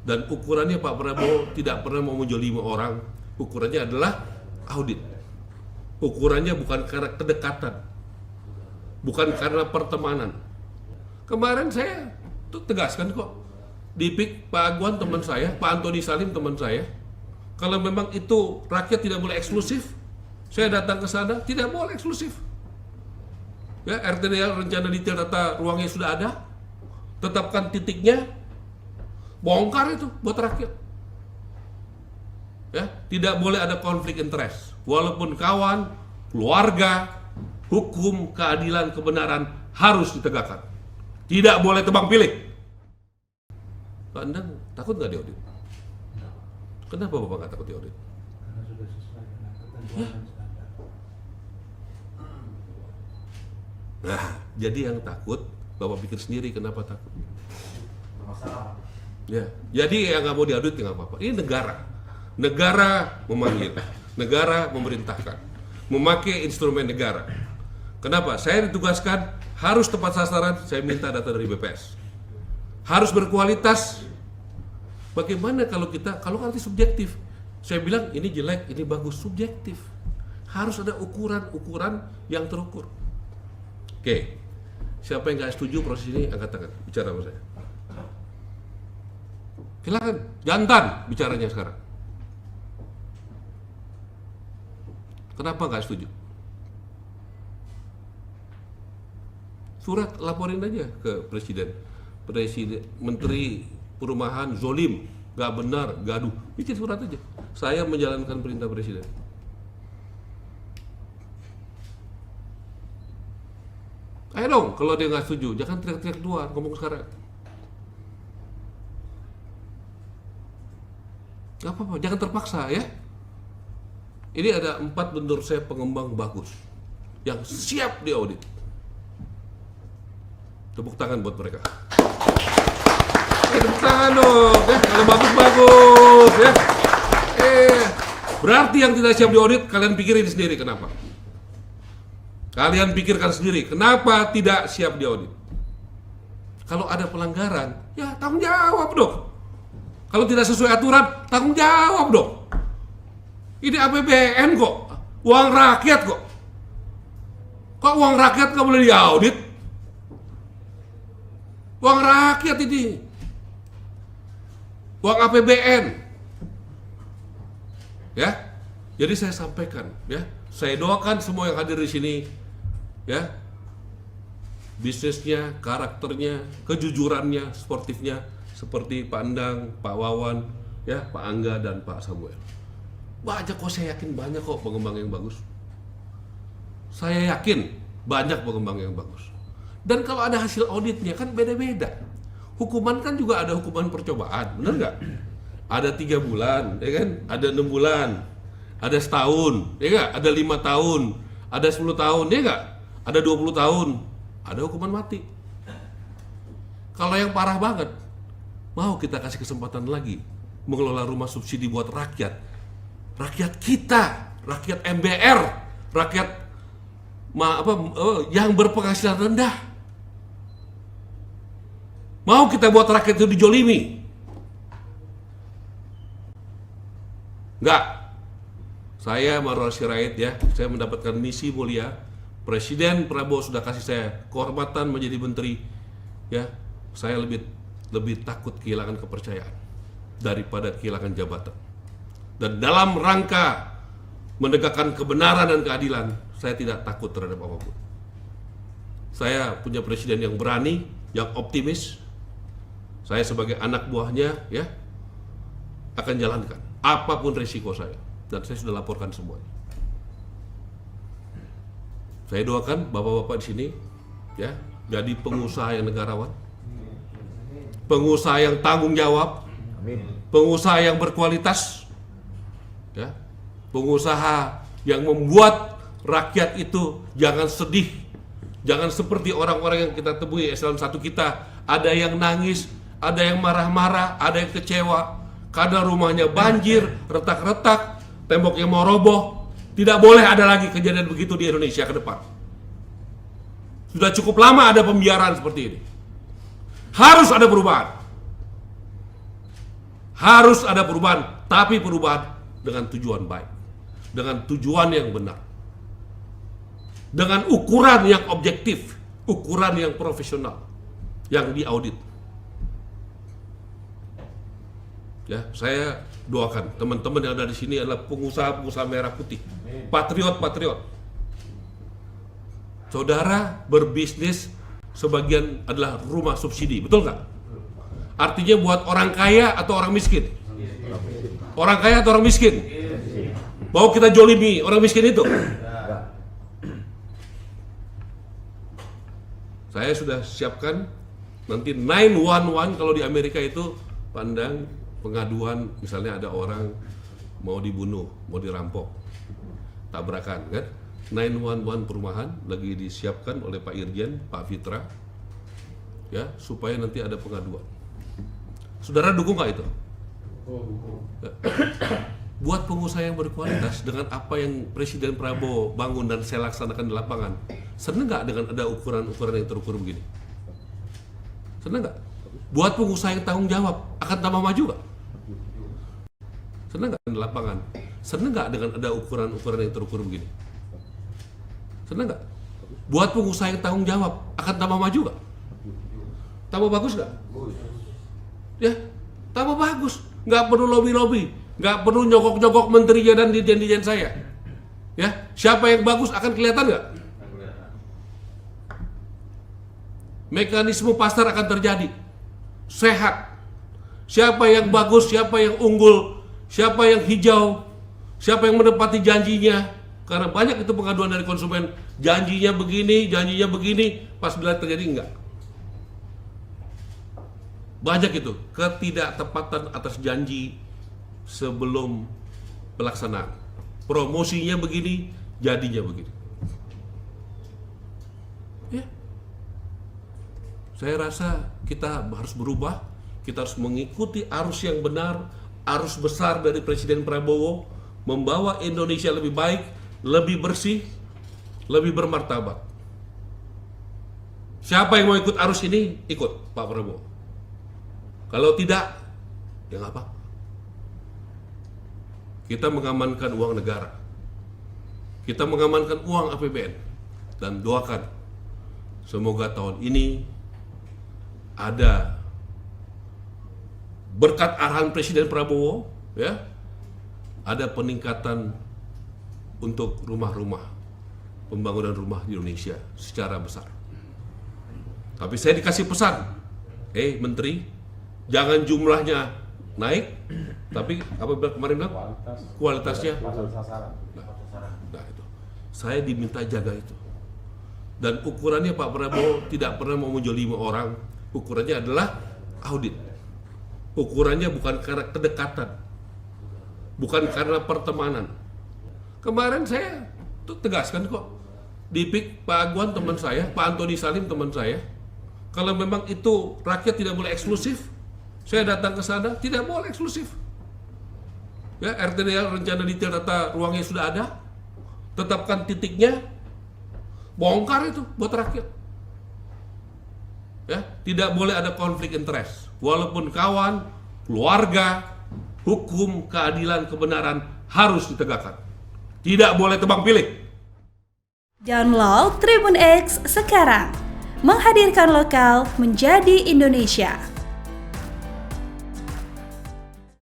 Dan ukurannya Pak Prabowo tidak pernah mau menjolimi orang. Ukurannya adalah audit. Ukurannya bukan karena kedekatan, bukan karena pertemanan. Kemarin saya tuh tegaskan kok, di PIK Pak Agwan teman saya, Pak Antoni Salim teman saya. Kalau memang itu rakyat tidak boleh eksklusif, saya datang ke sana, tidak boleh eksklusif. Ya, RTDL rencana detail tata ruangnya sudah ada, tetapkan titiknya, bongkar itu buat rakyat. Ya, tidak boleh ada konflik interest. Walaupun kawan, keluarga, hukum, keadilan, kebenaran harus ditegakkan. Tidak boleh tebang pilih. Pak Endang takut nggak diaudit? Kenapa Bapak nggak takut diaudit? Karena sudah sesuai dengan ketentuan dan standar. Nah, jadi yang takut, Bapak pikir sendiri kenapa takut. Masalah. Ya, jadi yang nggak mau diaudit ya nggak apa-apa. Ini negara memanggil, negara memerintahkan, memakai instrumen negara. Kenapa? Saya ditugaskan harus tepat sasaran. Saya minta data dari BPS. Harus berkualitas. Bagaimana kalau nanti subjektif? Saya bilang ini jelek, ini bagus, subjektif. Harus ada ukuran yang terukur. Oke, siapa yang nggak setuju proses ini angkat tangan, bicara sama saya. Silakan, jantan bicaranya sekarang. Kenapa nggak setuju? Surat laporin aja ke presiden. Menteri Perumahan zolim, nggak benar, gaduh. Bikin surat aja. Saya menjalankan perintah presiden. Ayo dong, kalau dia nggak setuju, jangan teriak-teriak keluar, ngomong sekarang. Gak apa-apa, jangan terpaksa ya. Ini ada 4 menurut saya pengembang bagus yang siap diaudit. Tepuk tangan buat mereka. Tepuk tangan dong, ya. Kalau bagus-bagus ya. Berarti yang tidak siap diaudit, kalian pikirin sendiri kenapa. Kalian pikirkan sendiri, kenapa tidak siap diaudit. Kalau ada pelanggaran, ya tanggung jawab dong. Kalau tidak sesuai aturan, tanggung jawab dong. Ini APBN kok, uang rakyat kok. Kok uang rakyat nggak boleh diaudit? Uang rakyat ini, uang APBN, ya. Jadi saya sampaikan, ya. Saya doakan semua yang hadir di sini, ya. Bisnisnya, karakternya, kejujurannya, sportifnya, seperti Pak Endang, Pak Wawan, ya, Pak Angga dan Pak Samuel. Banyak kok, saya yakin banyak kok pengembang yang bagus. Saya yakin banyak pengembang yang bagus. Dan kalau ada hasil auditnya kan beda-beda. Hukuman kan juga ada hukuman percobaan, benar nggak? Ada 3 bulan, ya kan? Ada 6 bulan, ada setahun, ya nggak? Ada 5 tahun, ada 10 tahun, ya nggak? Ada 20 tahun, ada hukuman mati. Kalau yang parah banget, mau kita kasih kesempatan lagi mengelola rumah subsidi buat rakyat kita, rakyat MBR, rakyat yang berpenghasilan rendah. Mau kita buat rakyat itu dijolimi? Enggak. Saya Marwar Sirait, ya, saya mendapatkan misi mulia. Presiden Prabowo sudah kasih saya kehormatan menjadi menteri, ya. Saya lebih takut kehilangan kepercayaan daripada kehilangan jabatan. Dan dalam rangka menegakkan kebenaran dan keadilan, saya tidak takut terhadap apapun. Saya punya presiden yang berani, yang optimis. Saya sebagai anak buahnya, ya, akan jalankan apapun resiko saya, dan saya sudah laporkan semuanya. Saya doakan bapak-bapak di sini, ya, jadi pengusaha yang negarawan, pengusaha yang tanggung jawab, pengusaha yang berkualitas, ya, pengusaha yang membuat rakyat itu jangan sedih, jangan seperti orang-orang yang kita temui eselon 1 kita, ada yang nangis, ada yang marah-marah, ada yang kecewa karena rumahnya banjir, retak-retak, temboknya mau roboh. Tidak boleh ada lagi kejadian begitu di Indonesia ke depan. Sudah cukup lama ada pembiaran seperti ini. Harus ada perubahan. Harus ada perubahan, tapi perubahan dengan tujuan baik, dengan tujuan yang benar, dengan ukuran yang objektif, ukuran yang profesional, yang diaudit. Ya, saya doakan teman-teman yang ada di sini adalah pengusaha-pengusaha merah putih, patriot-patriot. Saudara berbisnis sebagian adalah rumah subsidi, betul nggak? Artinya buat orang kaya atau orang miskin? Orang kaya atau orang miskin? Mau kita jolimi orang miskin itu? Saya sudah siapkan nanti 911 kalau di Amerika itu pandang pengaduan, misalnya ada orang mau dibunuh, mau dirampok, tabrakan kan? 911 perumahan lagi disiapkan oleh Pak Irjen, Pak Fitra, ya supaya nanti ada pengaduan. Saudara dukung nggak itu? Ya. Buat pengusaha yang berkualitas dengan apa yang Presiden Prabowo bangun dan saya laksanakan di lapangan, seneng nggak dengan ada ukuran-ukuran yang terukur begini? Seneng nggak? Buat pengusaha yang tanggung jawab akan tambah maju nggak? Seneng nggak di lapangan? Seneng nggak dengan ada ukuran-ukuran yang terukur begini? Seneng nggak? Buat pengusaha yang tanggung jawab akan tambah maju nggak? Tambah bagus nggak? Ya, tambah bagus. Nggak perlu lobby-lobby, nggak perlu nyogok-nyogok menterinya dan dirjen-dirjen saya. Ya, siapa yang bagus akan kelihatan nggak? Mekanisme pasar akan terjadi sehat. Siapa yang bagus, siapa yang unggul, siapa yang hijau, siapa yang menepati janjinya. Karena banyak itu pengaduan dari konsumen, janjinya begini, pas bila terjadi enggak. Banyak itu ketidaktepatan atas janji sebelum pelaksanaan. Promosinya begini, jadinya begini. Ya. Saya rasa kita harus berubah, kita harus mengikuti arus yang benar, arus besar dari Presiden Prabowo, membawa Indonesia lebih baik, lebih bersih, lebih bermartabat. Siapa yang mau ikut arus ini, ikut Pak Prabowo. Kalau tidak, ya nggak apa. Kita mengamankan uang negara, kita mengamankan uang APBN, dan doakan semoga tahun ini ada berkat arahan Presiden Prabowo, ya, ada peningkatan untuk rumah-rumah, pembangunan rumah di Indonesia secara besar. Tapi saya dikasih pesan, Menteri, jangan jumlahnya naik, tapi apa kemarin bilang? Kualitasnya. Nah, itu. Saya diminta jaga itu. Dan ukurannya Pak Prabowo tidak pernah mau menjolimi orang. Ukurannya adalah audit. Ukurannya bukan karena kedekatan, bukan karena pertemanan. Kemarin saya tuh tegaskan kok, di PIK Pak Aguan teman saya, Pak Antoni Salim teman saya. Kalau memang itu rakyat tidak boleh eksklusif, saya datang ke sana, tidak boleh eksklusif. Ya, RTDL rencana detail tata ruangnya sudah ada, tetapkan titiknya, bongkar itu buat rakyat. Ya, tidak boleh ada konflik interest. Walaupun kawan, keluarga, hukum, keadilan, kebenaran harus ditegakkan. Tidak boleh tebang pilih. Download Tribun X sekarang, menghadirkan lokal menjadi Indonesia.